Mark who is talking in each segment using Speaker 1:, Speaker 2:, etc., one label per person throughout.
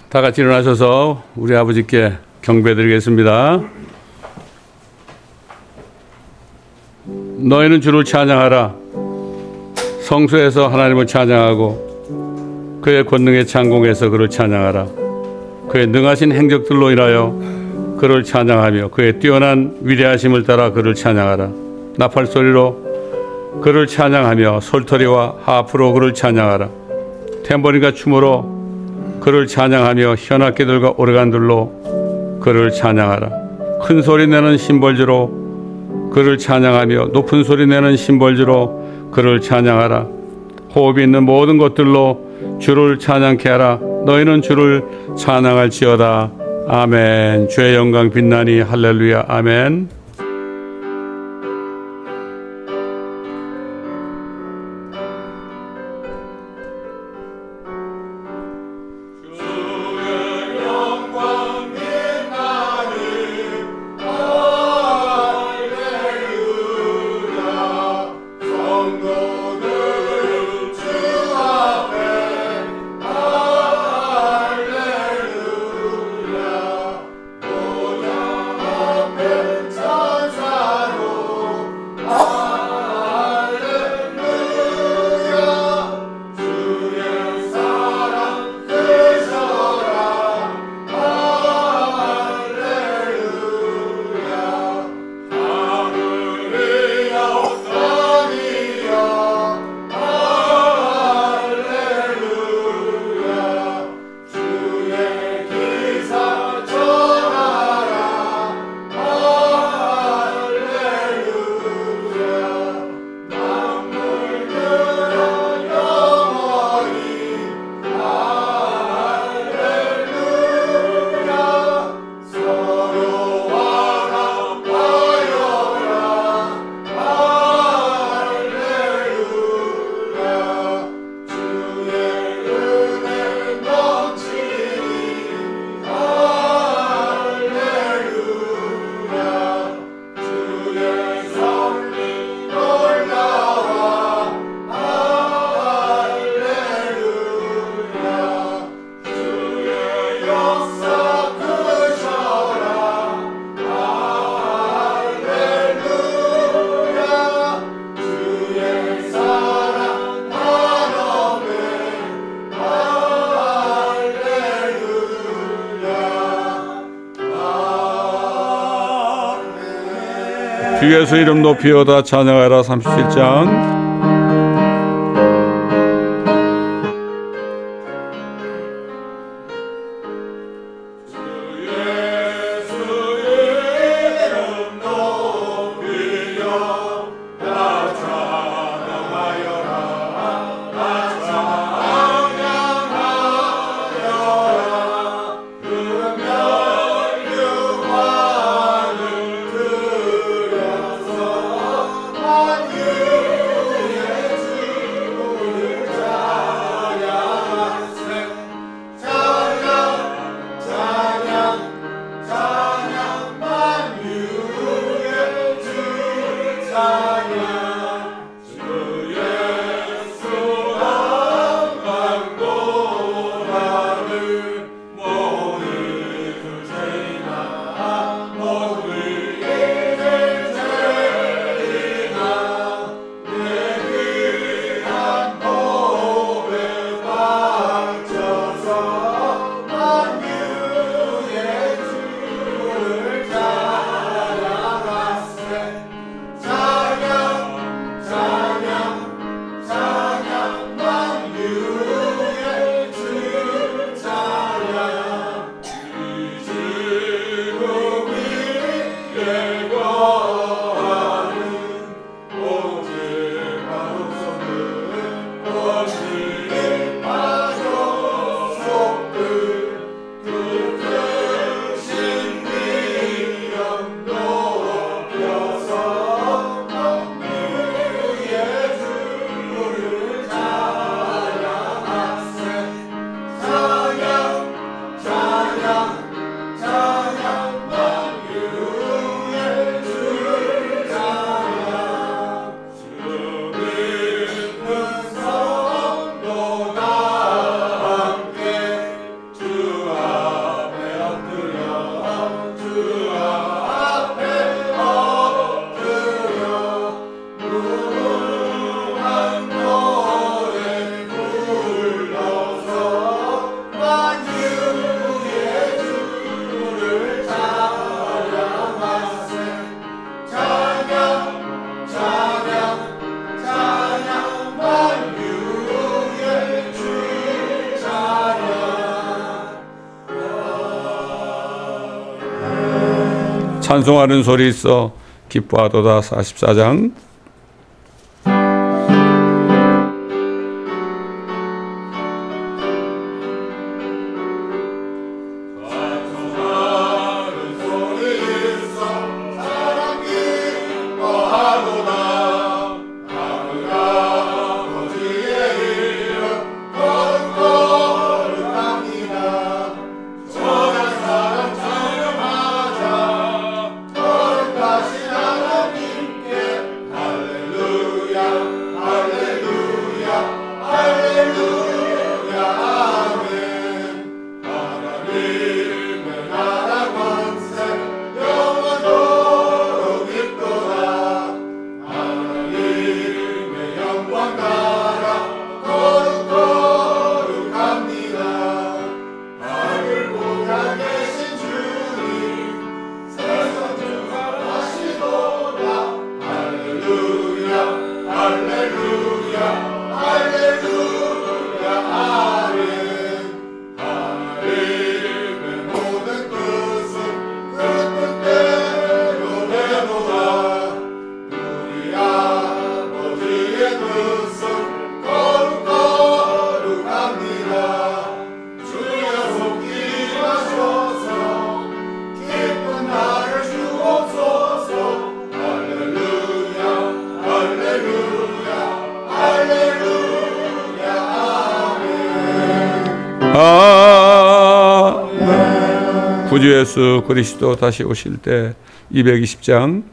Speaker 1: 다 같이 일어나셔서 우리 아버지께 경배드리겠습니다. 너희는 주를 찬양하라. 성소에서 하나님을 찬양하고 그의 권능의 창공에서 그를 찬양하라. 그의 능하신 행적들로 인하여 그를 찬양하며 그의 뛰어난 위대하심을 따라 그를 찬양하라. 나팔소리로 그를 찬양하며 솔토리와 하프로 그를 찬양하라. 탬버린과 춤으로 그를 찬양하며 현악기들과 오르간들로 그를 찬양하라. 큰 소리 내는 심벌주로 그를 찬양하며 높은 소리 내는 심벌주로 그를 찬양하라. 호흡이 있는 모든 것들로 주를 찬양케 하라. 너희는 주를 찬양할지어다. 아멘. 주의 영광 빛나니 할렐루야. 아멘. 주 예수 이름 높이어다 찬양하라. 37장. 찬송하는 소리 있어 기뻐하도다. 44장. 구주 예수 그리스도 다시 오실 때 220장.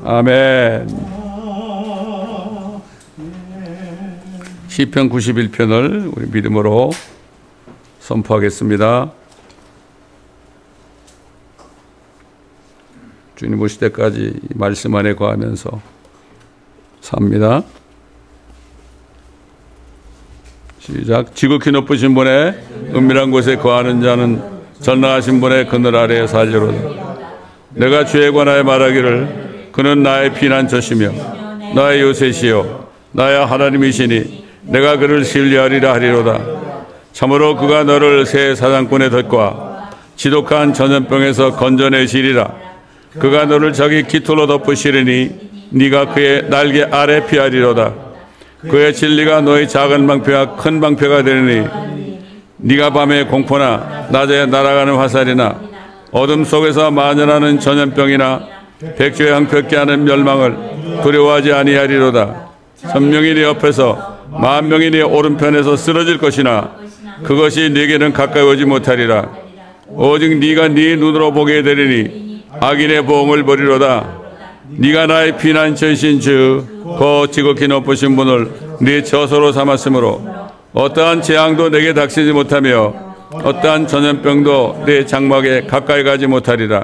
Speaker 1: 아멘. 시편 91편을 우리 믿음으로 선포하겠습니다. 주님 오실 때까지 이 말씀 안에 거하면서 삽니다. 시작. 지극히 높으신 분의 은밀한 곳에 거하는 자는 전능하신 분의 그늘 아래에 살리로다. 내가 주에 관하여 말하기를 그는 나의 피난처시며 나의 요새시요 나의 하나님이시니 내가 그를 신뢰하리라 하리로다. 참으로 그가 너를 새 사냥꾼의 덫과 지독한 전염병에서 건져내시리라. 그가 너를 자기 깃털로 덮으시리니 네가 그의 날개 아래 피하리로다. 그의 진리가 너의 작은 방패와 큰 방패가 되리니 네가 밤에 공포나 낮에 날아가는 화살이나 어둠 속에서 만연하는 전염병이나 백조의 항벽케 하는 멸망을 두려워하지 아니하리로다. 천명이 네 옆에서 만명이 네 오른편에서 쓰러질 것이나 그것이 네게는 가까이 오지 못하리라. 오직 네가 네 눈으로 보게 되리니 악인의 보응을 버리로다. 네가 나의 피난처이신 주 그 지극히 높으신 분을 네 처소로 삼았으므로 어떠한 재앙도 내게 닥치지 못하며 어떠한 전염병도 내 장막에 가까이 가지 못하리라.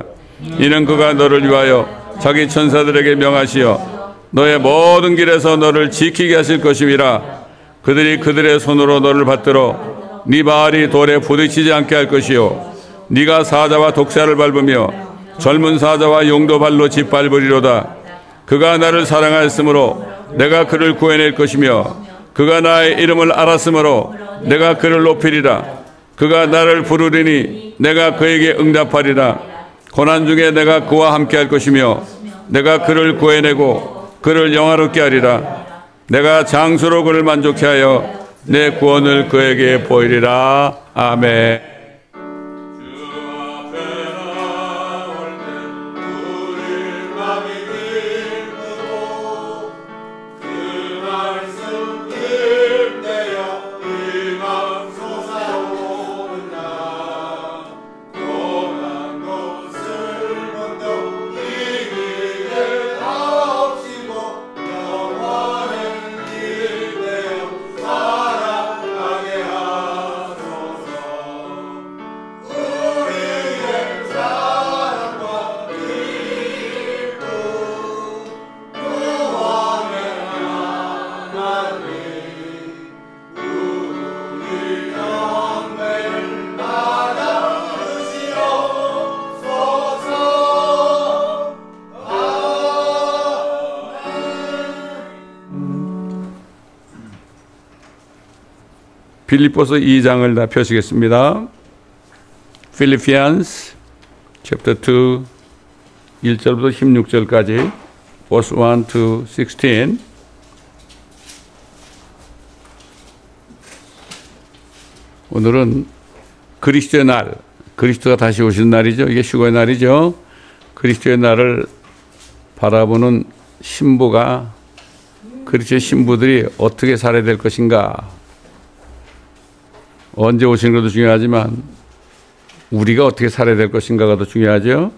Speaker 1: 이는 그가 너를 위하여 자기 천사들에게 명하시어 너의 모든 길에서 너를 지키게 하실 것임이라. 그들이 그들의 손으로 너를 받들어 네 발이 돌에 부딪히지 않게 할 것이요 네가 사자와 독사를 밟으며 젊은 사자와 용도 발로 짓밟으리로다. 그가 나를 사랑하였으므로 내가 그를 구해낼 것이며 그가 나의 이름을 알았으므로 내가 그를 높이리라. 그가 나를 부르리니 내가 그에게 응답하리라. 고난 중에 내가 그와 함께 할 것이며 내가 그를 구해내고 그를 영화롭게 하리라. 내가 장수로 그를 만족케 하여 내 구원을 그에게 보이리라. 아멘. 빌립보서 2장을 다 펴시겠습니다. Philippians chapter 2 1절부터 16절까지 verse 1 to 16. 오늘은 그리스도의 날, 그리스도가 다시 오시는 날이죠. 이게 휴거의 날이죠. 그리스도의 날을 바라보는 신부가 그리스도의 신부들이 어떻게 살아야 될 것인가. 언제 오시는 것도 중요하지만 우리가 어떻게 살아야 될 것인가가 더 중요하죠.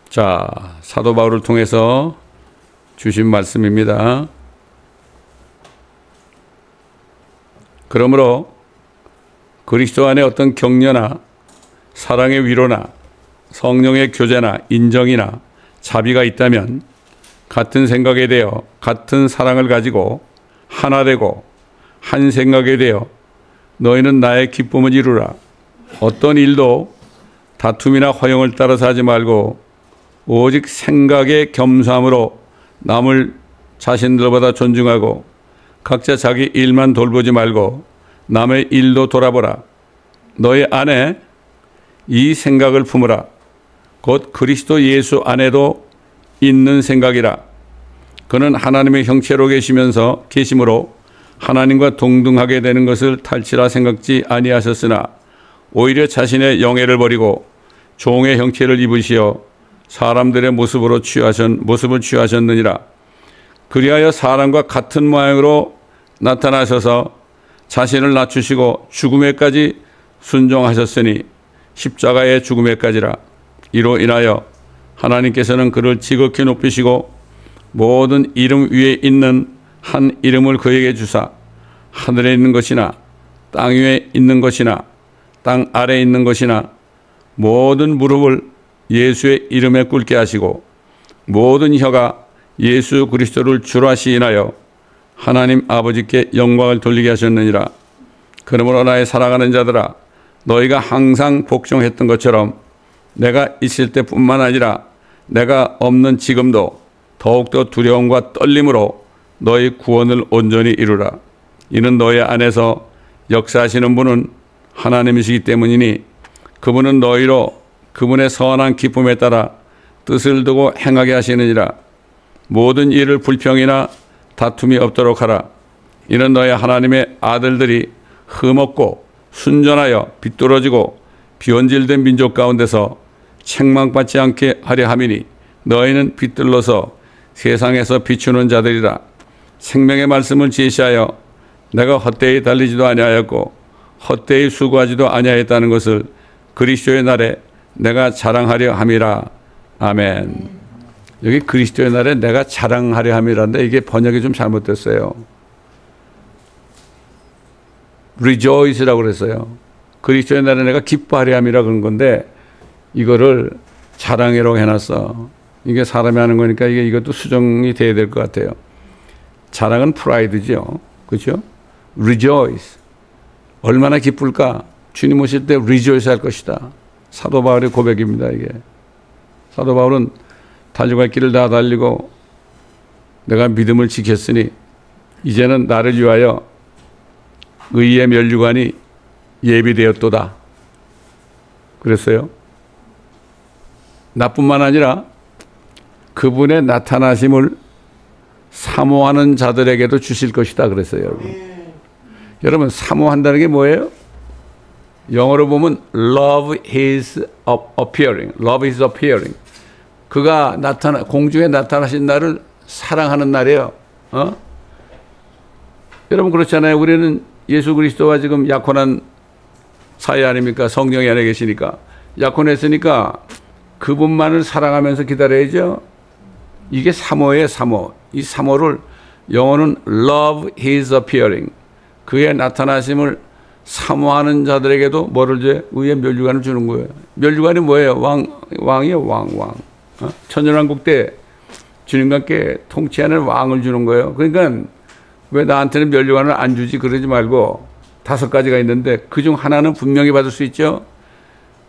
Speaker 1: 자, 사도 바울을 통해서 주신 말씀입니다. 그러므로 그리스도 안에 어떤 격려나 사랑의 위로나 성령의 교제나 인정이나 자비가 있다면 같은 생각에 대해 같은 사랑을 가지고 하나 되고 한 생각에 대해 너희는 나의 기쁨을 이루라. 어떤 일도 다툼이나 허영을 따라서 하지 말고 오직 생각의 겸손함으로 남을 자신들보다 존중하고 각자 자기 일만 돌보지 말고 남의 일도 돌아보라. 너희 안에 이 생각을 품으라. 곧 그리스도 예수 안에도 있는 생각이라. 그는 하나님의 형체로 계심으로 하나님과 동등하게 되는 것을 탈취라 생각지 아니하셨으나 오히려 자신의 영예를 버리고 종의 형체를 입으시어 사람들의 모습을 취하셨느니라. 그리하여 사람과 같은 모양으로 나타나셔서 자신을 낮추시고 죽음에까지 순종하셨으니 십자가의 죽음에까지라. 이로 인하여 하나님께서는 그를 지극히 높이시고 모든 이름 위에 있는 한 이름을 그에게 주사 하늘에 있는 것이나 땅 위에 있는 것이나 땅 아래에 있는 것이나 모든 무릎을 예수의 이름에 꿇게 하시고 모든 혀가 예수 그리스도를 주로 시인하여 하나님 아버지께 영광을 돌리게 하셨느니라. 그러므로 나의 사랑하는 자들아, 너희가 항상 복종했던 것처럼 내가 있을 때뿐만 아니라 내가 없는 지금도 더욱더 두려움과 떨림으로 너희 구원을 온전히 이루라. 이는 너희 안에서 역사하시는 분은 하나님이시기 때문이니 그분은 너희로 그분의 선한 기쁨에 따라 뜻을 두고 행하게 하시느니라. 모든 일을 불평이나 다툼이 없도록 하라. 이는 너희 하나님의 아들들이 흠없고 순전하여 비뚤어지고 비원질된 민족 가운데서 책망받지 않게 하려 함이니 너희는 빛들로서 세상에서 비추는 자들이라. 생명의 말씀을 제시하여 내가 헛되이 달리지도 아니하였고 헛되이 수고하지도 아니하였다는 것을 그리스도의 날에 내가 자랑하려 함이라. 아멘. 여기 그리스도의 날에 내가 자랑하려 함이라는데 이게 번역이 좀 잘못됐어요. rejoice라고 그랬어요. 그리스도의 날에 내가 기뻐하려 함이라 그런 건데 이거를 자랑이라고 해놨어. 이게 사람이 하는 거니까 이것도 수정이 돼야 될 것 같아요. 자랑은 프라이드죠. 그렇죠? rejoice. 얼마나 기쁠까? 주님 오실 때 rejoice 할 것이다. 사도 바울의 고백입니다. 이게. 사도 바울은 달려갈 길을 다 달리고 내가 믿음을 지켰으니 이제는 나를 위하여 의의 면류관이 예비되었도다. 그랬어요. 나뿐만 아니라 그분의 나타나심을 사모하는 자들에게도 주실 것이다 그랬어요. 여러분 사모한다는 게 뭐예요? 영어로 보면 love his appearing. love his appearing. 그가 공중에 나타나신 날을 사랑하는 날이에요. 여러분 그렇잖아요. 우리는 예수 그리스도와 지금 약혼한 사이 아닙니까? 성령이 안에 계시니까. 약혼했으니까 그분만을 사랑하면서 기다려야죠. 이게 사모예요, 사모. 이 사모를 영어는 love his appearing. 그의 나타나심을 사모하는 자들에게도 뭐를 줘? 의의 면류관을 주는 거예요. 면류관이 뭐예요? 왕이에요, 왕. 천년왕국 때 주님과 함께 통치하는 왕을 주는 거예요. 그러니까 왜 나한테는 면류관을 안 주지 그러지 말고 5가지가 있는데 그중 하나는 분명히 받을 수 있죠.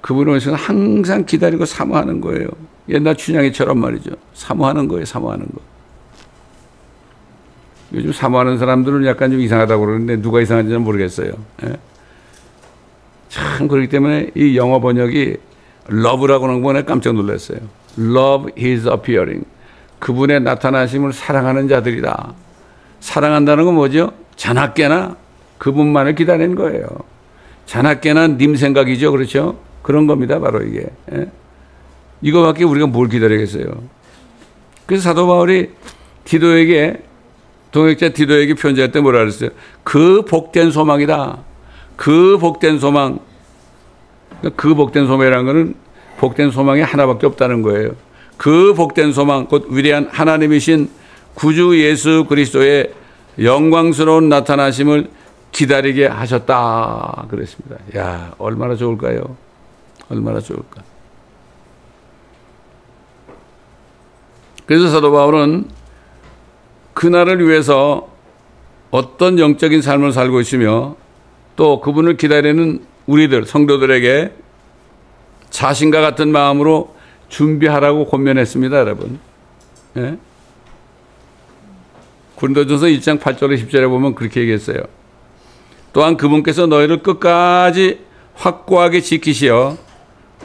Speaker 1: 그분을 위해서는 항상 기다리고 사모하는 거예요. 옛날 춘향이처럼 말이죠. 사모하는 거예요, 사모하는 거. 요즘 사모하는 사람들은 약간 좀 이상하다고 그러는데 누가 이상한지는 모르겠어요. 예? 참 그렇기 때문에 이 영어 번역이 love라고 하는 거에 깜짝 놀랐어요. Love his appearing. 그분의 나타나심을 사랑하는 자들이다. 사랑한다는 건 뭐죠? 자나깨나 그분만을 기다리는 거예요. 자나깨나 님 생각이죠. 그렇죠? 그런 겁니다. 바로 이게. 예? 이거밖에 우리가 뭘 기다리겠어요. 그래서 사도 바울이 디도에게 동역자 디도에게 편지할 때 뭐라 그랬어요? 그 복된 소망이다. 그 복된 소망. 그 복된 소망이라는 것은 복된 소망이 하나밖에 없다는 거예요. 그 복된 소망, 곧 위대한 하나님이신 구주 예수 그리스도의 영광스러운 나타나심을 기다리게 하셨다 그랬습니다. 야, 얼마나 좋을까요? 얼마나 좋을까. 그래서 사도 바울은 그날을 위해서 어떤 영적인 삶을 살고 있으며 또 그분을 기다리는 우리들 성도들에게 자신과 같은 마음으로 준비하라고 권면했습니다. 여러분. 예? 고린도전서 1장 8절에 10절에 보면 그렇게 얘기했어요. 또한 그분께서 너희를 끝까지 확고하게 지키시어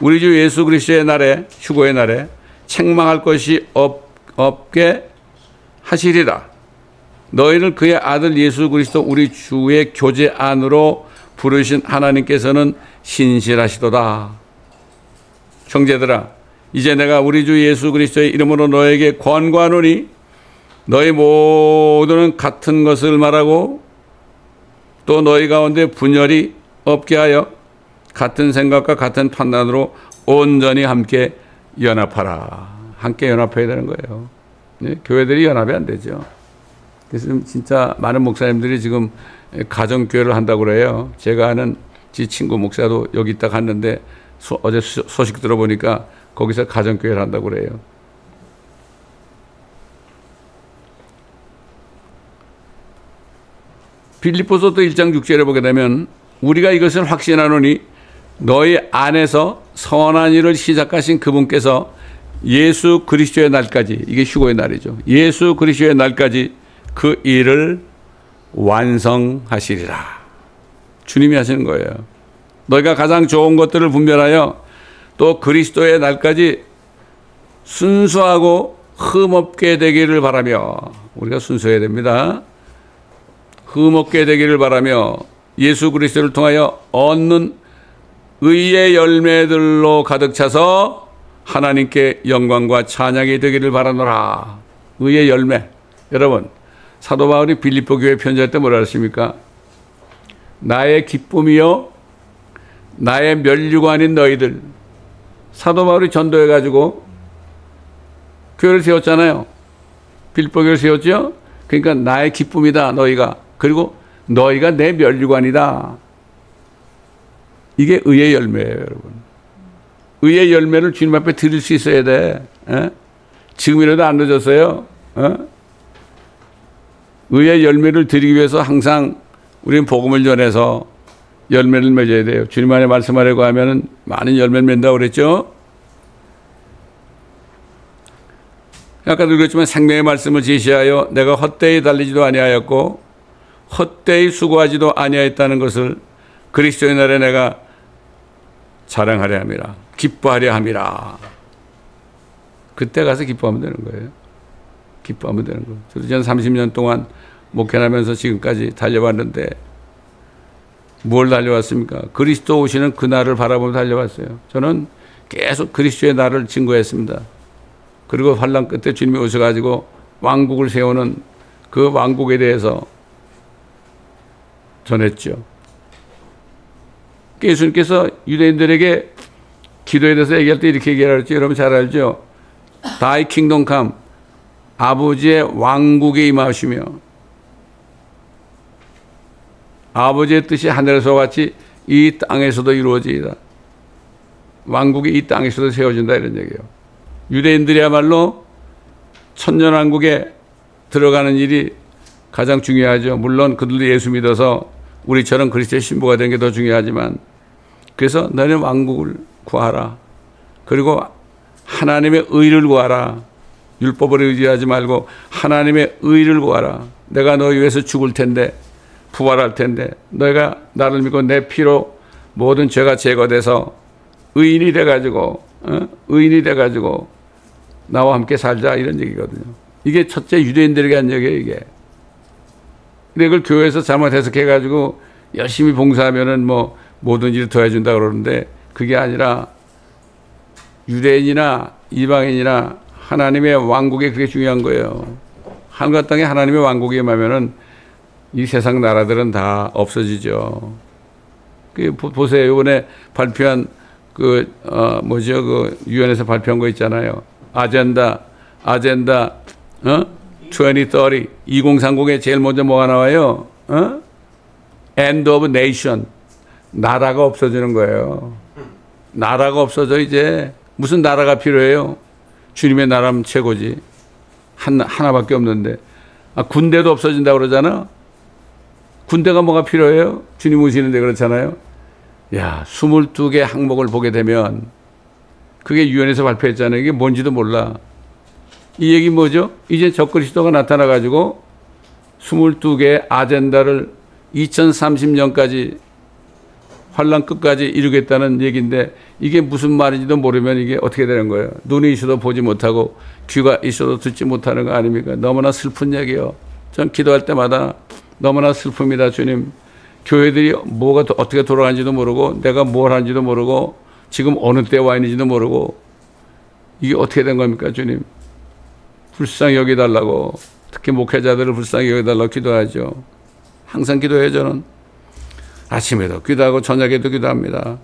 Speaker 1: 우리 주 예수 그리스도의 날에 휴거의 날에 책망할 것이 없게 하시리라. 너희를 그의 아들 예수 그리스도 우리 주의 교제 안으로 부르신 하나님께서는 신실하시도다. 형제들아, 이제 내가 우리 주 예수 그리스도의 이름으로 너에게 권고하노니 너희 모두는 같은 것을 말하고 또 너희 가운데 분열이 없게 하여 같은 생각과 같은 판단으로 온전히 함께 연합하라. 함께 연합해야 되는 거예요. 네? 교회들이 연합이 안 되죠. 그래서 진짜 많은 목사님들이 지금 가정교회를 한다고 그래요. 제가 아는 제 친구 목사도 여기 있다 갔는데 어제 소식 들어보니까 거기서 가정교회를 한다고 그래요. 빌립보서도 1장 6절에 보게 되면 우리가 이것을 확신하노니 너희 안에서 선한 일을 시작하신 그분께서 예수 그리스도의 날까지, 이게 휴거의 날이죠. 예수 그리스도의 날까지 그 일을 완성하시리라. 주님이 하시는 거예요. 너희가 가장 좋은 것들을 분별하여 또 그리스도의 날까지 순수하고 흠없게 되기를 바라며, 우리가 순수해야 됩니다. 흠없게 되기를 바라며 예수 그리스도를 통하여 얻는 의의 열매들로 가득 차서 하나님께 영광과 찬양이 되기를 바라노라. 의의 열매. 여러분, 사도 바울이 빌립보 교회 편지할 때 뭐라 했습니까? 나의 기쁨이요 나의 면류관인 너희들. 사도 바울이 전도해가지고 교회를 세웠잖아요. 빌립보 교회를 세웠죠. 그러니까 나의 기쁨이다 너희가. 그리고 너희가 내 면류관이다. 이게 의의 열매예요, 여러분. 의의 열매를 주님 앞에 드릴 수 있어야 돼. 에? 지금이라도 안 늦었어요. 의의 열매를 드리기 위해서 항상 우리는 복음을 전해서 열매를 맺어야 돼요. 주님 안에 말씀하려고 하면은 많은 열매를 맺는다고 그랬죠. 아까도 그랬지만 생명의 말씀을 제시하여 내가 헛되이 달리지도 아니하였고 헛되이 수고하지도 아니하였다는 것을 그리스도의 날에 내가 자랑하려 함이라. 기뻐하려 함이라. 그때 가서 기뻐하면 되는 거예요. 기뻐하면 되는 거예요. 저도 전 30년 동안 목회하면서 지금까지 달려왔는데 뭘 달려왔습니까? 그리스도 오시는 그 날을 바라보며 달려왔어요. 저는 계속 그리스도의 날을 증거했습니다. 그리고 환난 끝에 주님이 오셔가지고 왕국을 세우는 그 왕국에 대해서 전했죠. 예수님께서 유대인들에게 기도에 대해서 얘기할 때 이렇게 얘기하랬죠. 여러분 잘 알죠? Thy kingdom come. 아버지의 왕국에 임하시며 아버지의 뜻이 하늘에서 같이 이 땅에서도 이루어지이다. 왕국이 이 땅에서도 세워진다 이런 얘기예요. 유대인들이야말로 천년왕국에 들어가는 일이 가장 중요하죠. 물론 그들도 예수 믿어서 우리처럼 그리스도의 신부가 되는 게 더 중요하지만 그래서 너는 왕국을 구하라. 그리고 하나님의 의를 구하라. 율법을 의지하지 말고 하나님의 의를 구하라. 내가 너희 위해서 죽을 텐데 부활할 텐데 너희가 나를 믿고 내 피로 모든 죄가 제거돼서 의인이 돼가지고 의인이 돼가지고 나와 함께 살자 이런 얘기거든요. 이게 첫째 유대인들에게 한 얘기예요. 이게. 근데 이걸 교회에서 잘못 해석해가지고 열심히 봉사하면은 뭐 모든 일을 더해준다 그러는데 그게 아니라 유대인이나 이방인이나 하나님의 왕국에 그게 중요한 거예요. 하늘과 땅에 하나님의 왕국에 임하면은 이 세상 나라들은 다 없어지죠. 보세요. 이번에 발표한 그 유엔에서 발표한 거 있잖아요. 아젠다 2030 2030에 제일 먼저 뭐가 나와요? End of Nation. 나라가 없어지는 거예요. 나라가 없어져 이제. 무슨 나라가 필요해요? 주님의 나라면 최고지. 하나밖에 없는데. 군대도 없어진다고 그러잖아. 군대가 뭐가 필요해요? 주님 오시는데 그렇잖아요. 야, 22개 항목을 보게 되면 그게 유엔에서 발표했잖아요. 이게 뭔지도 몰라. 이 얘기 뭐죠? 이제 적그리스도가 나타나가지고 22개의 아젠다를 2030년까지 환란 끝까지 이루겠다는 얘기인데 이게 무슨 말인지도 모르면 이게 어떻게 되는 거예요? 눈이 있어도 보지 못하고 귀가 있어도 듣지 못하는 거 아닙니까? 너무나 슬픈 얘기예요. 전 기도할 때마다 너무나 슬픕니다. 주님, 교회들이 뭐가 어떻게 돌아가는지도 모르고 내가 뭘 하는지도 모르고 지금 어느 때 와 있는지도 모르고 이게 어떻게 된 겁니까? 주님, 불쌍히 여겨달라고, 특히 목회자들을 불쌍히 여겨달라고 기도하죠. 항상 기도해요. 저는 아침에도 기도하고 저녁에도 기도합니다.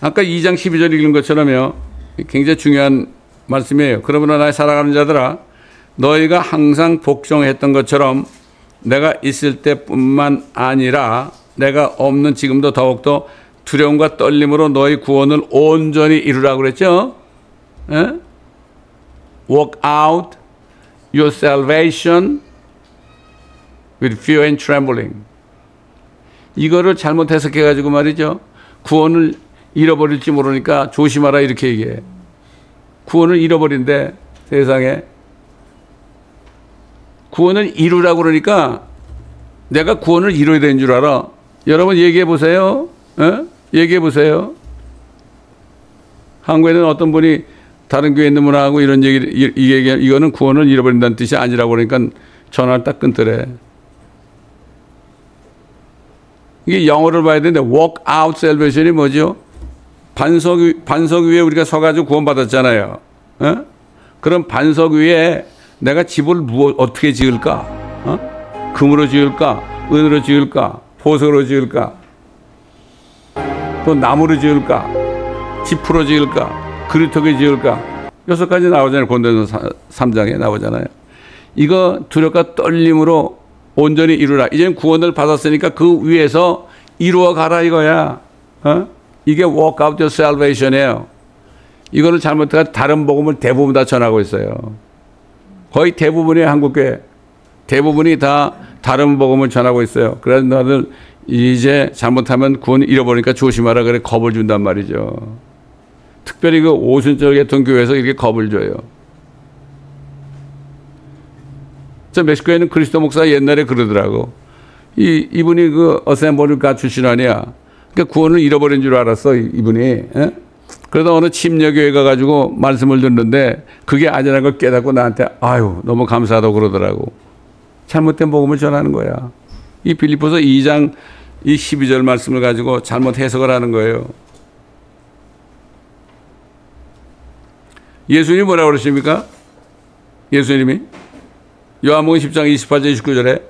Speaker 1: 아까 2장 12절 읽은 것처럼요. 굉장히 중요한 말씀이에요. 그러므로 나의 사랑하는 자들아 너희가 항상 복종했던 것처럼 내가 있을 때뿐만 아니라 내가 없는 지금도 더욱더 두려움과 떨림으로 너희 구원을 온전히 이루라고 그랬죠. 에? Work out your salvation with fear and trembling. 이거를 잘못 해석해가지고 말이죠. 구원을 잃어버릴지 모르니까 조심하라 이렇게 얘기해. 구원을 잃어버린대 세상에. 구원을 이루라고 그러니까 내가 구원을 이뤄야 되는 줄 알아. 여러분 얘기해 보세요. 얘기해 보세요. 한국에는 어떤 분이 다른 교회 있는 분하고 이런 얘기를 이거는 구원을 잃어버린다는 뜻이 아니라고 그러니까 전화를 딱 끊더래. 이게 영어를 봐야 되는데 walk out salvation이 뭐죠? 반석 위에 우리가 서가지고 구원받았잖아요. 그럼 반석 위에 내가 집을 어떻게 지을까? 금으로 지을까? 은으로 지을까? 보석으로 지을까? 또 나무로 지을까? 지프로 지을까? 그루터기 지을까? 6가지 나오잖아요. 고린도전서 3장에 나오잖아요. 이거 두렵과 떨림으로 온전히 이루라. 이제는 구원을 받았으니까 그 위에서 이루어 가라 이거야. 이게 walk out your salvation이에요. 이거를 잘못해서 다른 복음을 대부분 다 전하고 있어요. 거의 대부분의 한국교회 대부분이 다 다른 복음을 전하고 있어요. 그래서 너들 이제 잘못하면 구원 잃어버리니까 조심하라 그래 겁을 준단 말이죠. 특별히 그 오순절 계통 교회에서 이렇게 겁을 줘요. 저 멕시코에는 그리스도 목사가 옛날에 그러더라고. 이분이 그 어셈블리가 출신 아니야. 그러니까 구원을 잃어버린 줄 알았어 이분이. 에? 그러다 어느 침례교회 가가지고 말씀을 듣는데 그게 아니라는 걸 깨닫고 나한테 아유 너무 감사하다고 그러더라고. 잘못된 복음을 전하는 거야. 이 빌립보서 2장 이 12절 말씀을 가지고 잘못 해석을 하는 거예요. 예수님이 뭐라고 그러십니까? 예수님이 요한복음 10장 28절 29절에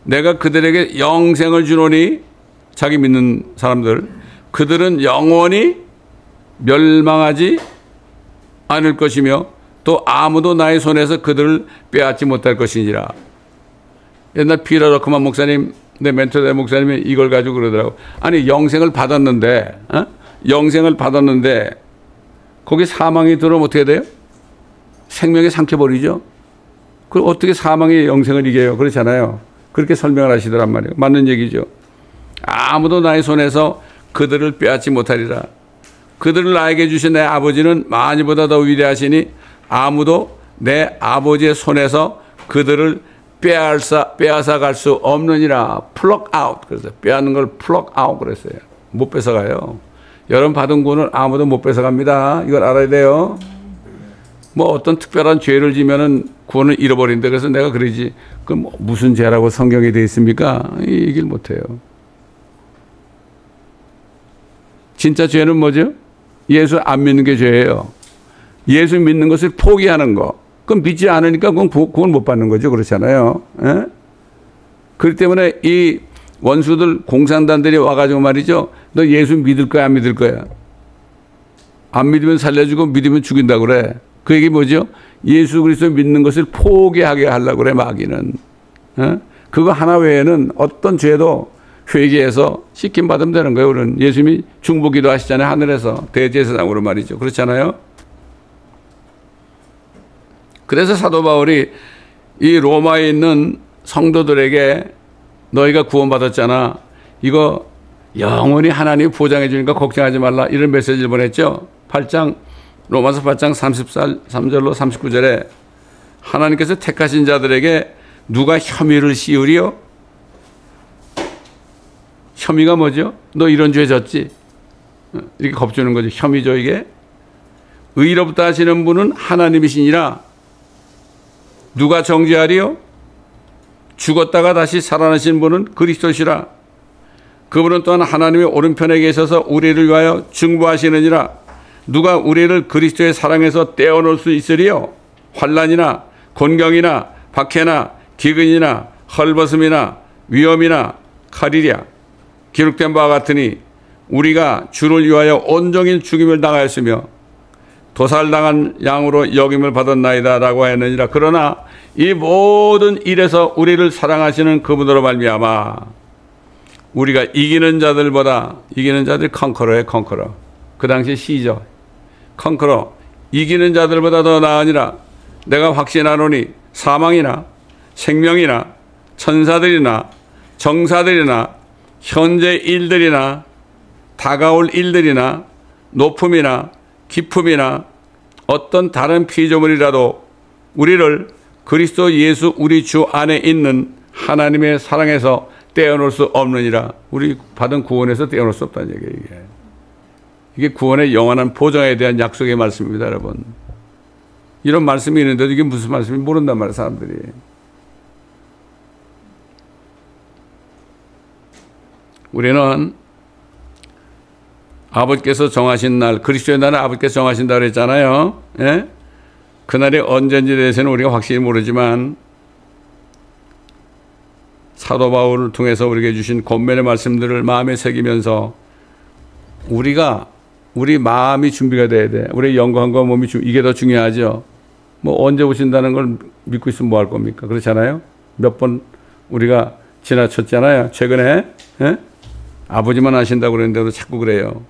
Speaker 1: 내가 그들에게 영생을 주노니 자기 믿는 사람들 그들은 영원히 멸망하지 않을 것이며 또 아무도 나의 손에서 그들을 빼앗지 못할 것이니라. 옛날 피라 러크만 목사님 내 멘토 목사님이 이걸 가지고 그러더라고. 아니 영생을 받았는데 영생을 받았는데 거기 사망이 들어오면 어떻게 돼요? 생명이 삼켜버리죠. 그럼 어떻게 사망의 영생을 이겨요? 그렇잖아요. 그렇게 설명을 하시더란 말이에요. 맞는 얘기죠. 아무도 나의 손에서 그들을 빼앗지 못하리라. 그들을 나에게 주신 내 아버지는 만유보다 더 위대하시니 아무도 내 아버지의 손에서 그들을 빼앗아 갈 수 없느니라. pluck out. 그래서 빼앗는 걸 pluck out 그랬어요. 못 뺏어가요. 여러분 받은 구원을 아무도 못 뺏어갑니다. 이걸 알아야 돼요. 뭐 어떤 특별한 죄를 지면은 구원을 잃어버린다. 그래서 내가 그러지. 그럼 무슨 죄라고 성경에 되어 있습니까? 얘기를 못해요. 진짜 죄는 뭐죠? 예수 안 믿는 게 죄예요. 예수 믿는 것을 포기하는 거. 그럼 믿지 않으니까 그건 구원 못 받는 거죠. 그렇잖아요. 에? 그렇기 때문에 이 원수들 공산단들이 와가지고 말이죠. 너 예수 믿을 거야 안 믿을 거야? 안 믿으면 살려주고 믿으면 죽인다고 그래. 그 얘기 뭐죠? 예수 그리스도 믿는 것을 포기하게 하려고 그래 마귀는. 에? 그거 하나 외에는 어떤 죄도 회개해서 씻김 받으면 되는 거예요. 우리는 예수님이 중보기도 하시잖아요. 하늘에서 대제사장으로 말이죠. 그렇잖아요. 그래서 사도 바울이 이 로마에 있는 성도들에게 너희가 구원받았잖아. 이거 영원히 하나님이 보장해 주니까 걱정하지 말라. 이런 메시지를 보냈죠. 로마서 8장 33절로 39절에 하나님께서 택하신 자들에게 누가 혐의를 씌우리요? 혐의가 뭐죠? 너 이런 죄 졌지? 이렇게 겁주는 거죠. 혐의죠 이게. 의로부터 하시는 분은 하나님이시니라. 누가 정죄하리요? 죽었다가 다시 살아나신 분은 그리스도시라. 그분은 또한 하나님의 오른편에 계셔서 우리를 위하여 중보하시느니라. 누가 우리를 그리스도의 사랑에서 떼어놓을 수 있으리요? 환난이나 곤경이나 박해나 기근이나 헐벗음이나 위험이나 칼이랴. 기록된 바와 같으니 우리가 주를 위하여 온종일 죽임을 당하였으며 도살당한 양으로 여김을 받았나이다 라고 했느니라. 그러나 이 모든 일에서 우리를 사랑하시는 그분으로 말미암아 우리가 이기는 자들보다, 이기는 자들 컨커러에 컨커러, 그 당시 시죠. 컨커러, 이기는 자들보다 더 나으니라. 내가 확신하노니 사망이나 생명이나 천사들이나 정사들이나 현재 일들이나 다가올 일들이나 높음이나 깊음이나 어떤 다른 피조물이라도 우리를 그리스도 예수 우리 주 안에 있는 하나님의 사랑에서 떼어놓을 수 없느니라. 우리 받은 구원에서 떼어놓을 수 없다는 얘기예요. 이게 구원의 영원한 보장에 대한 약속의 말씀입니다, 여러분. 이런 말씀이 있는데도 이게 무슨 말씀인지 모른단 말이에요, 사람들이. 우리는 아버지께서 정하신 날, 그리스도의 날은 아버지께서 정하신다고 그랬잖아요. 예? 그날이 언제인지 대해서는 우리가 확실히 모르지만 사도 바울을 통해서 우리에게 주신 권면의 말씀들을 마음에 새기면서 우리 마음이 준비가 돼야 돼. 우리 영광과 몸이 이게 더 중요하죠. 뭐 언제 오신다는 걸 믿고 있으면 뭐 할 겁니까? 그렇잖아요. 몇 번 우리가 지나쳤잖아요. 최근에 예? 아버지만 하신다고 그랬는데도 자꾸 그래요.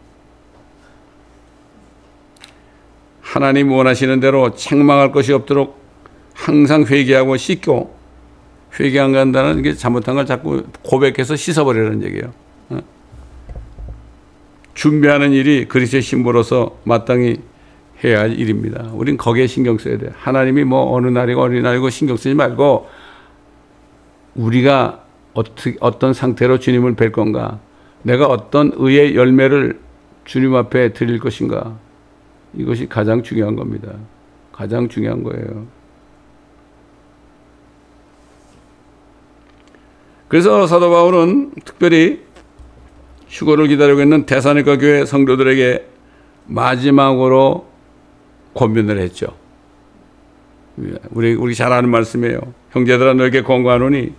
Speaker 1: 하나님 원하시는 대로 책망할 것이 없도록 항상 회개하고 씻고, 회개 안 간다는 게 잘못한 걸 자꾸 고백해서 씻어버리라는 얘기예요. 준비하는 일이 그리스도의 신부로서 마땅히 해야 할 일입니다. 우린 거기에 신경 써야 돼요. 하나님이 뭐 어느 날이고 어느 날이고 신경 쓰지 말고 우리가 어떤 상태로 주님을 뵐 건가, 내가 어떤 의의 열매를 주님 앞에 드릴 것인가, 이것이 가장 중요한 겁니다. 가장 중요한 거예요. 그래서 사도 바울은 특별히 휴거를 기다리고 있는 데살로니가 교회 성도들에게 마지막으로 권면을 했죠. 우리 잘 아는 말씀이에요. 형제들아 너에게 권고하노니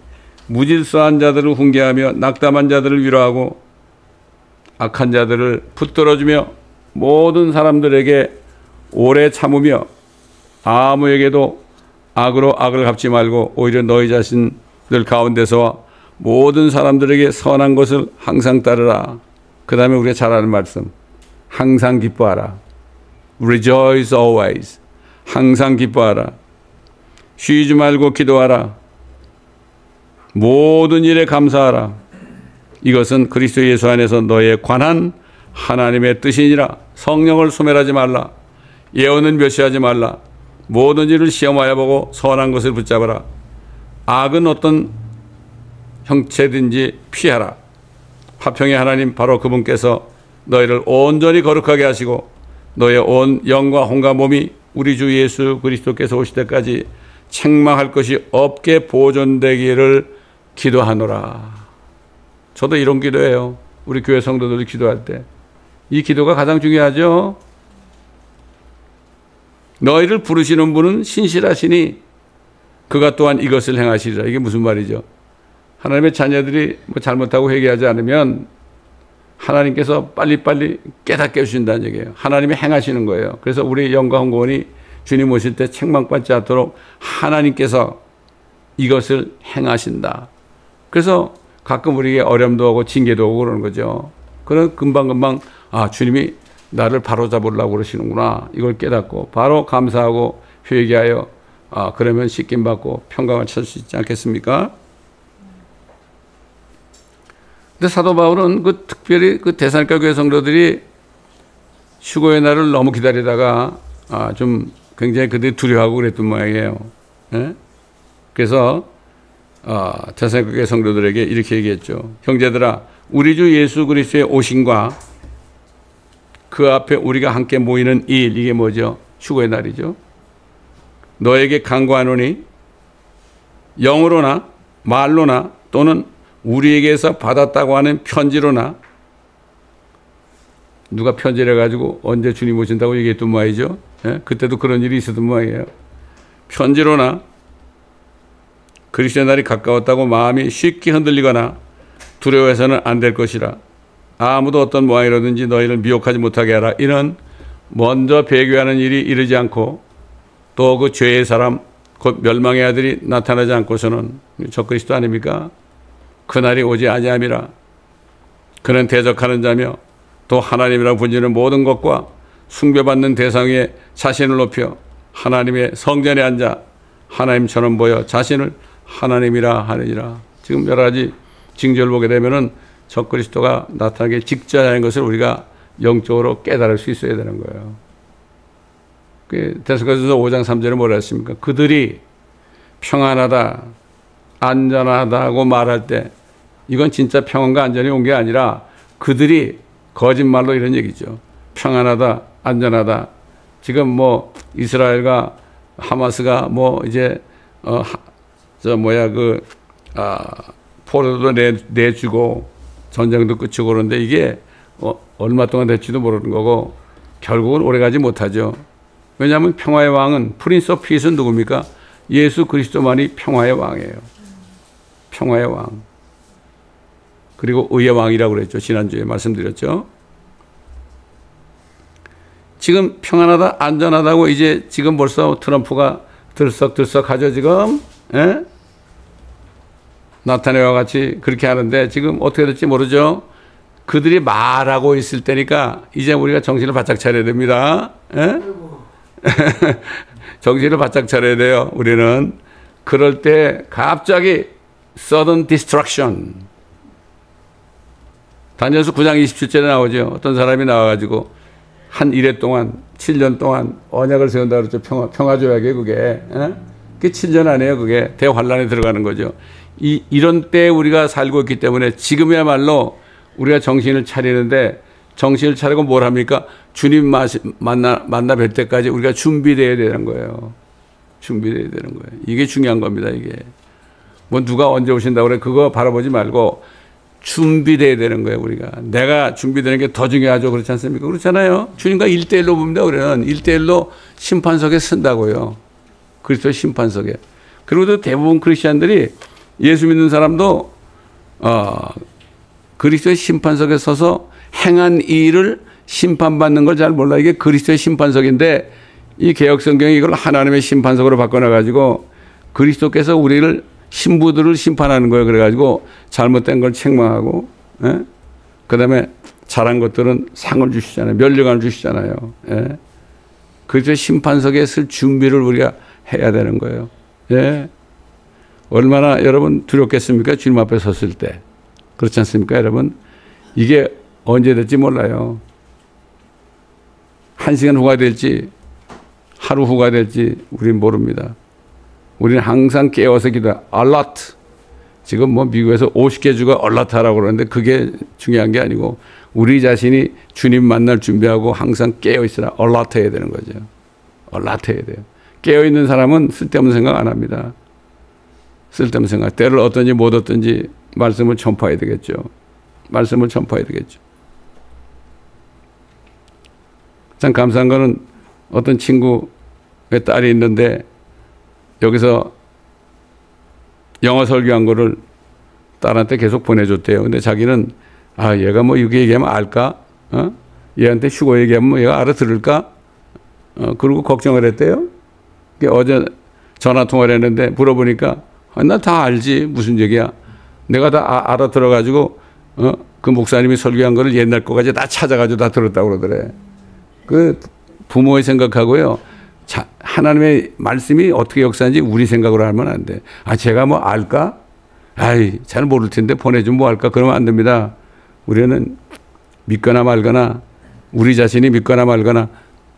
Speaker 1: 무질서한 자들을 훈계하며 낙담한 자들을 위로하고 악한 자들을 붙들어주며 모든 사람들에게 오래 참으며 아무에게도 악으로 악을 갚지 말고 오히려 너희 자신들 가운데서 모든 사람들에게 선한 것을 항상 따르라. 그 다음에 우리가 잘 아는 말씀, 항상 기뻐하라. Rejoice always. 항상 기뻐하라. 쉬지 말고 기도하라. 모든 일에 감사하라. 이것은 그리스도 예수 안에서 너에 관한 하나님의 뜻이니라. 성령을 소멸하지 말라. 예언은 멸시하지 말라. 모든 일을 시험하여 보고 선한 것을 붙잡아라. 악은 어떤 형체든지 피하라. 화평의 하나님 바로 그분께서 너희를 온전히 거룩하게 하시고 너의 온 영과 혼과 몸이 우리 주 예수 그리스도께서 오실 때까지 책망할 것이 없게 보존되기를 기도하노라. 저도 이런 기도해요. 우리 교회 성도들이 기도할 때. 이 기도가 가장 중요하죠. 너희를 부르시는 분은 신실하시니 그가 또한 이것을 행하시리라. 이게 무슨 말이죠? 하나님의 자녀들이 뭐 잘못하고 회개하지 않으면 하나님께서 빨리빨리 깨닫게 해주신다는 얘기예요. 하나님이 행하시는 거예요. 그래서 우리 영과 홍고원이 주님 오실 때 책망받지 않도록 하나님께서 이것을 행하신다. 그래서 가끔 우리에게 어려움도 오고 징계도 오고 그러는 거죠. 그럼 금방금방 주님이 나를 바로잡으려고 그러시는구나. 이걸 깨닫고 바로 감사하고 회개하여 그러면 씻김받고 평강을 찾을 수 있지 않겠습니까? 근데 사도 바울은 특별히 데살로니가 교회 성도들이 휴거의 날을 너무 기다리다가 좀 굉장히 그들이 두려워하고 그랬던 모양이에요. 예? 그래서 데살로니가 교회 성도들에게 이렇게 얘기했죠. 형제들아, 우리 주 예수 그리스도의 오심과 그 앞에 우리가 함께 모이는 일, 이게 뭐죠? 휴거의 날이죠. 너에게 간구하노니 영으로나 말로나 또는 우리에게서 받았다고 하는 편지로나, 누가 편지를 해가지고 언제 주님 오신다고 얘기했던 모양이죠. 예? 그때도 그런 일이 있었던 모양이에요. 편지로나 그리스도의 날이 가까웠다고 마음이 쉽게 흔들리거나 두려워해서는 안 될 것이라. 아무도 어떤 모양이라든지 너희를 미혹하지 못하게 하라. 이는 먼저 배교하는 일이 이르지 않고 또 그 죄의 사람 곧 멸망의 아들이 나타나지 않고서는 적그리스도 아닙니까? 그날이 오지 아니함이라. 그는 대적하는 자며 또 하나님이라 불리는 모든 것과 숭배받는 대상 위에 자신을 높여 하나님의 성전에 앉아 하나님처럼 보여 자신을 하나님이라 하느니라. 지금 여러 가지 징조를 보게 되면은 적그리스도가 나타나기 직전인 것을 우리가 영적으로 깨달을 수 있어야 되는 거예요. 데살로니가서 5장 3절에 뭐라 했습니까? 그들이 평안하다, 안전하다고 말할 때 이건 진짜 평안과 안전이 온 게 아니라 그들이 거짓말로 이런 얘기죠. 평안하다, 안전하다. 지금 뭐 이스라엘과 하마스가 뭐 이제 포로도 내주고 전쟁도 끝이고 그런데 이게 얼마 동안 될지도 모르는 거고 결국은 오래가지 못하죠. 왜냐하면 평화의 왕은 프린스 오브 피스는 누굽니까? 예수 그리스도만이 평화의 왕이에요. 평화의 왕. 그리고 의의 왕이라고 그랬죠. 지난주에 말씀드렸죠. 지금 평안하다, 안전하다고 이제 지금 벌써 트럼프가 들썩들썩하죠, 지금. 예? 나타내와 같이 그렇게 하는데 지금 어떻게 될지 모르죠. 그들이 말하고 있을 때니까 이제 우리가 정신을 바짝 차려야 됩니다. 예? 정신을 바짝 차려야 돼요. 우리는 그럴 때 갑자기 sudden destruction. 다니엘서 9장 27절에 나오죠. 어떤 사람이 나와가지고 한 일해 동안 7년 동안 언약을 세운다 그랬죠. 평화조약에 그게. 예? 그게 7년 아니에요. 그게 대환란에 들어가는 거죠. 이런 때 우리가 살고 있기 때문에 지금이야말로 우리가 정신을 차리는데 정신을 차리고 뭘 합니까? 주님 만나 뵐 때까지 우리가 준비되어야 되는 거예요. 준비되어야 되는 거예요. 이게 중요한 겁니다. 이게. 뭐 누가 언제 오신다고 그래. 그거 바라보지 말고 준비되어야 되는 거예요. 우리가. 내가 준비되는 게 더 중요하죠. 그렇지 않습니까? 그렇잖아요. 주님과 1대1로 봅니다. 우리는 1대1로 심판석에 쓴다고요. 그리스도의 심판석에. 그리고 또 대부분 크리스찬들이 예수 믿는 사람도 그리스도의 심판석에 서서 행한 일을 심판받는 걸 잘 몰라. 이게 그리스도의 심판석인데 이 개혁성경이 이걸 하나님의 심판석으로 바꿔놔가지고 그리스도께서 우리를 신부들을 심판하는 거예요. 그래가지고 잘못된 걸 책망하고, 예? 그 다음에 잘한 것들은 상을 주시잖아요. 면류관을 주시잖아요. 예? 그리스도의 심판석에 쓸 준비를 우리가 해야 되는 거예요. 예? 얼마나 여러분 두렵겠습니까? 주님 앞에 섰을 때. 그렇지 않습니까, 여러분? 이게 언제 될지 몰라요. 1시간 후가 될지 하루 후가 될지 우리는 모릅니다. 우리는 항상 깨워서 기도해. 알라트. 지금 뭐 미국에서 50개 주가 알라트하라고 그러는데 그게 중요한 게 아니고 우리 자신이 주님 만날 준비하고 항상 깨어 있으라. 알라트 해야 되는 거죠. 알라트 해야 돼요. 깨어 있는 사람은 쓸데없는 생각 안 합니다. 쓸데없는 생각. 때를 얻든지 못 얻든지 말씀을 전파해야 되겠죠. 말씀을 전파해야 되겠죠. 참 감사한 거는 어떤 친구의 딸이 있는데 여기서 영어 설교한 거를 딸한테 계속 보내줬대요. 근데 자기는 얘가 뭐 이렇게 얘기하면 알까? 얘한테 휴거 얘기하면 뭐 얘가 알아들을까? 그러고 걱정을 했대요. 어제 전화 통화를 했는데 물어보니까 나 다 알지. 무슨 얘기야. 내가 다 알아들어가지고 그 목사님이 설교한 거를 옛날 거까지 다 찾아가지고 다 들었다고 그러더래. 그 부모의 생각하고요. 하나님의 말씀이 어떻게 역사하는지 우리 생각으로 하면 안 돼. 제가 뭐 알까? 잘 모를 텐데 보내주면 뭐 할까? 그러면 안 됩니다. 우리는 믿거나 말거나 우리 자신이 믿거나 말거나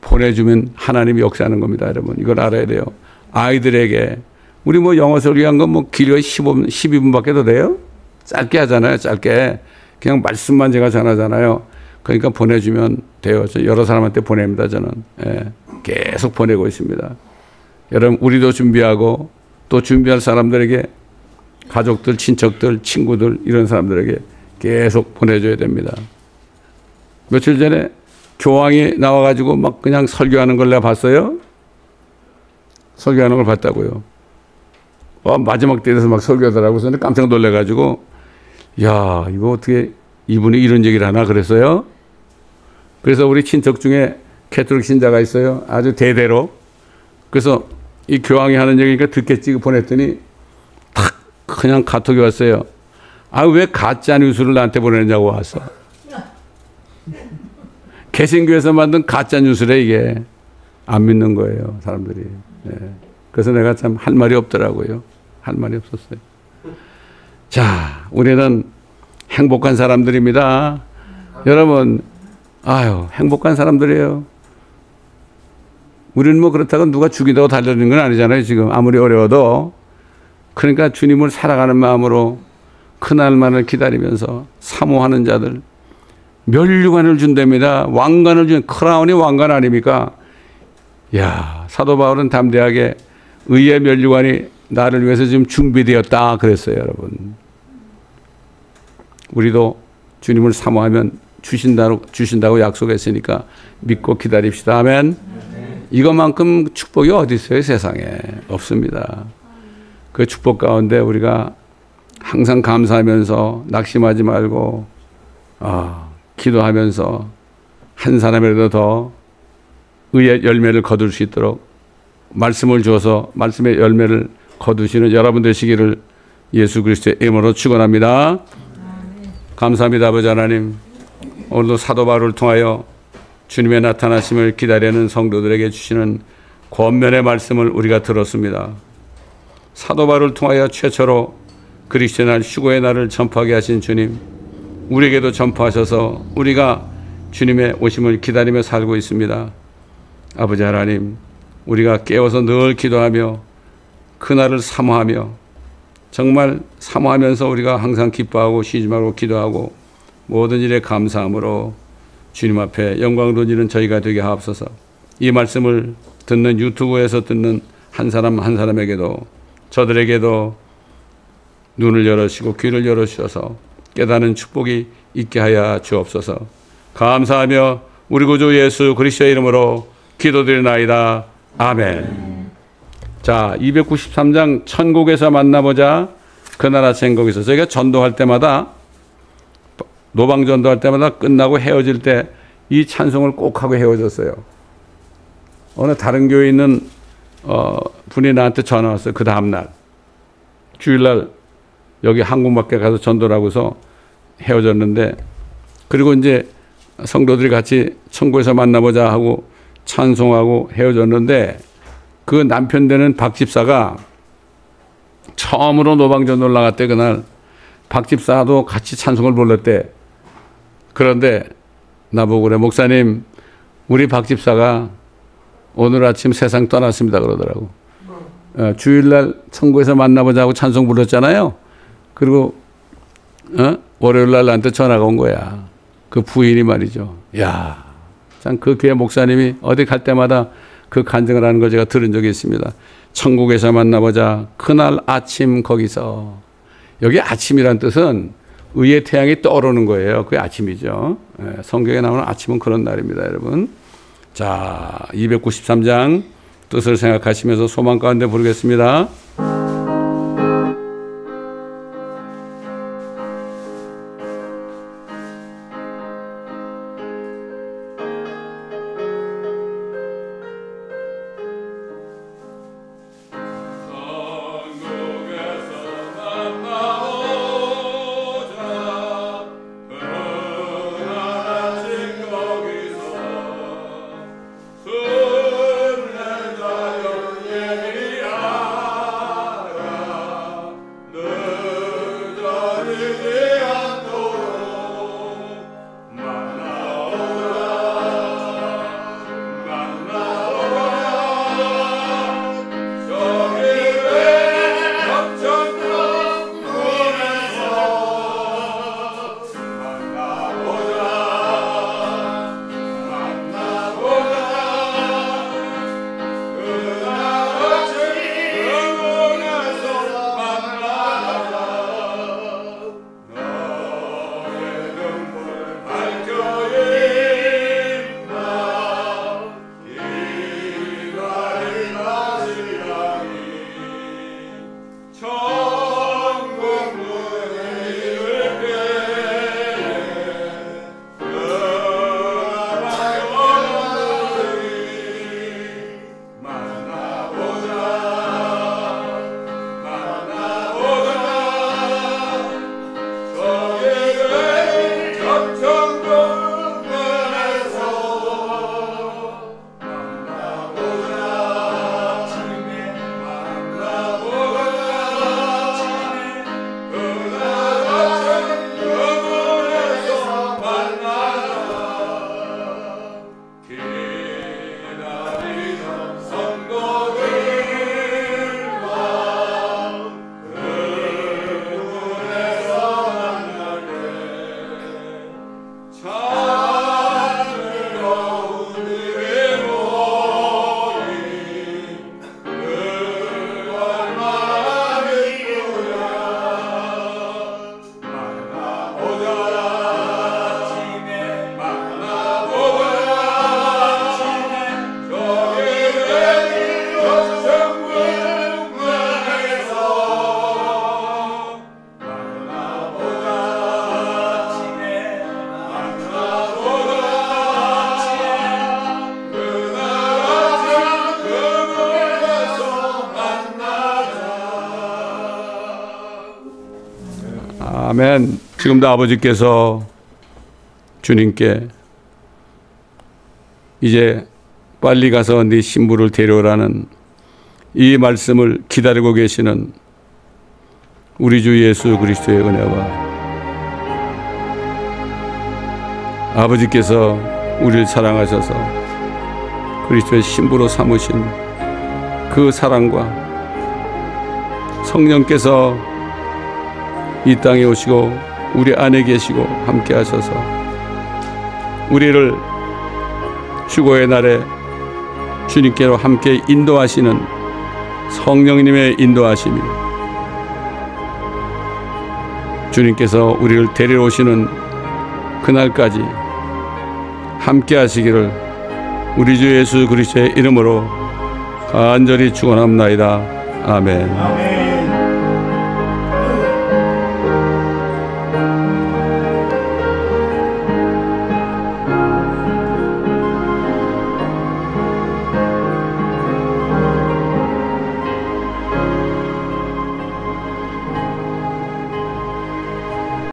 Speaker 1: 보내주면 하나님이 역사하는 겁니다. 여러분 이걸 알아야 돼요. 아이들에게 우리 뭐 영어 설교한 건 뭐 길이가 12분밖에 더 돼요? 짧게 하잖아요. 짧게. 그냥 말씀만 제가 전하잖아요. 그러니까 보내주면 돼요. 여러 사람한테 보냅니다. 저는. 예, 계속 보내고 있습니다. 여러분 우리도 준비하고 또 준비할 사람들에게 가족들, 친척들, 친구들 이런 사람들에게 계속 보내줘야 됩니다. 며칠 전에 교황이 나와가지고 막 그냥 설교하는 걸 내가 봤어요. 설교하는 걸 봤다고요. 마지막 때에서 막 설교하더라고요. 저는 깜짝 놀래가지고 야 이거 어떻게 이분이 이런 얘기를 하나 그랬어요. 그래서 우리 친척 중에 캐톨릭 신자가 있어요. 아주 대대로. 그래서 이 교황이 하는 얘기니까 듣겠지 보냈더니 탁 그냥 카톡이 왔어요. 아, 왜 가짜 뉴스를 나한테 보내냐고 와서. 개신교에서 만든 가짜 뉴스래 이게. 안 믿는 거예요 사람들이. 네. 그래서 내가 참 할 말이 없더라고요. 할 말이 없었어요. 자, 우리는 행복한 사람들입니다. 여러분, 아유, 행복한 사람들이에요. 우리는 뭐 그렇다고 누가 죽인다고 달려드는 건 아니잖아요, 지금. 아무리 어려워도. 그러니까 주님을 사랑하는 마음으로 그날만을 기다리면서 사모하는 자들, 면류관을 준답니다. 왕관을 준, 크라운이 왕관 아닙니까? 야, 사도 바울은 담대하게 의의 면류관이 나를 위해서 지금 준비되었다 그랬어요, 여러분. 우리도 주님을 사모하면 주신다고 약속했으니까 믿고 기다립시다. 아멘. 이것만큼 축복이 어디 있어요, 세상에. 없습니다. 그 축복 가운데 우리가 항상 감사하면서 낙심하지 말고 기도하면서 한 사람이라도 더 의의 열매를 거둘 수 있도록 말씀을 주어서 말씀의 열매를 거두시는 여러분 되시기를 예수 그리스도의 이름으로 축원합니다. 감사합니다. 아버지 하나님, 오늘도 사도 바울을 통하여 주님의 나타나심을 기다리는 성도들에게 주시는 권면의 말씀을 우리가 들었습니다. 사도 바울을 통하여 최초로 그리스도의 날 휴거의 날을 전파하게 하신 주님, 우리에게도 전파하셔서 우리가 주님의 오심을 기다리며 살고 있습니다. 아버지 하나님, 우리가 깨워서 늘 기도하며 그날을 사모하며 정말 사모하면서 우리가 항상 기뻐하고 쉬지 말고 기도하고 모든 일에 감사함으로 주님 앞에 영광 돌리는 저희가 되게 하옵소서. 이 말씀을 듣는 유튜브에서 듣는 한 사람 한 사람에게도 저들에게도 눈을 열으시고 귀를 열어주셔서 깨닫는 축복이 있게 하여 주옵소서. 감사하며 우리 구주 예수 그리스도의 이름으로 기도드리나이다. 아멘. 자, 293장 천국에서 만나보자. 그 나라 천국에서 저희가 전도할 때마다 노방 전도할 때마다 끝나고 헤어질 때 이 찬송을 꼭 하고 헤어졌어요. 어느 다른 교회에 있는 분이 나한테 전화 왔어요. 그 다음날 주일날 여기 한국밖에 가서 전도를 하고서 헤어졌는데, 그리고 이제 성도들이 같이 천국에서 만나보자 하고 찬송하고 헤어졌는데, 그 남편 되는 박 집사가 처음으로 노방전도를 나갔대. 그날 박 집사도 같이 찬송을 불렀대. 그런데 나보고 그래, 목사님, 우리 박 집사가 오늘 아침 세상 떠났습니다 그러더라고. 주일날 천국에서 만나보자고 찬송 불렀잖아요. 그리고 월요일날 나한테 전화가 온 거야. 그 부인이 말이죠. 야, 참 그 교회 목사님이 어디 갈 때마다 그 간증을 하는 걸 제가 들은 적이 있습니다. 천국에서 만나보자. 그날 아침 거기서. 여기 아침이란 뜻은 의의 태양이 떠오르는 거예요. 그게 아침이죠. 성경에 나오는 아침은 그런 날입니다, 여러분. 자, 293장 뜻을 생각하시면서 소망 가운데 부르겠습니다. 아멘. 지금도 아버지께서 주님께 이제 빨리 가서 네 신부를 데려오라는 이 말씀을 기다리고 계시는 우리 주 예수 그리스도의 은혜와 아버지께서 우리를 사랑하셔서 그리스도의 신부로 삼으신 그 사랑과 성령께서 이 땅에 오시고 우리 안에 계시고 함께 하셔서 우리를 휴거의 날에 주님께로 함께 인도하시는 성령님의 인도하심이 주님께서 우리를 데려오시는 그날까지 함께 하시기를 우리 주 예수 그리스도의 이름으로 간절히 축원합나이다. 아멘.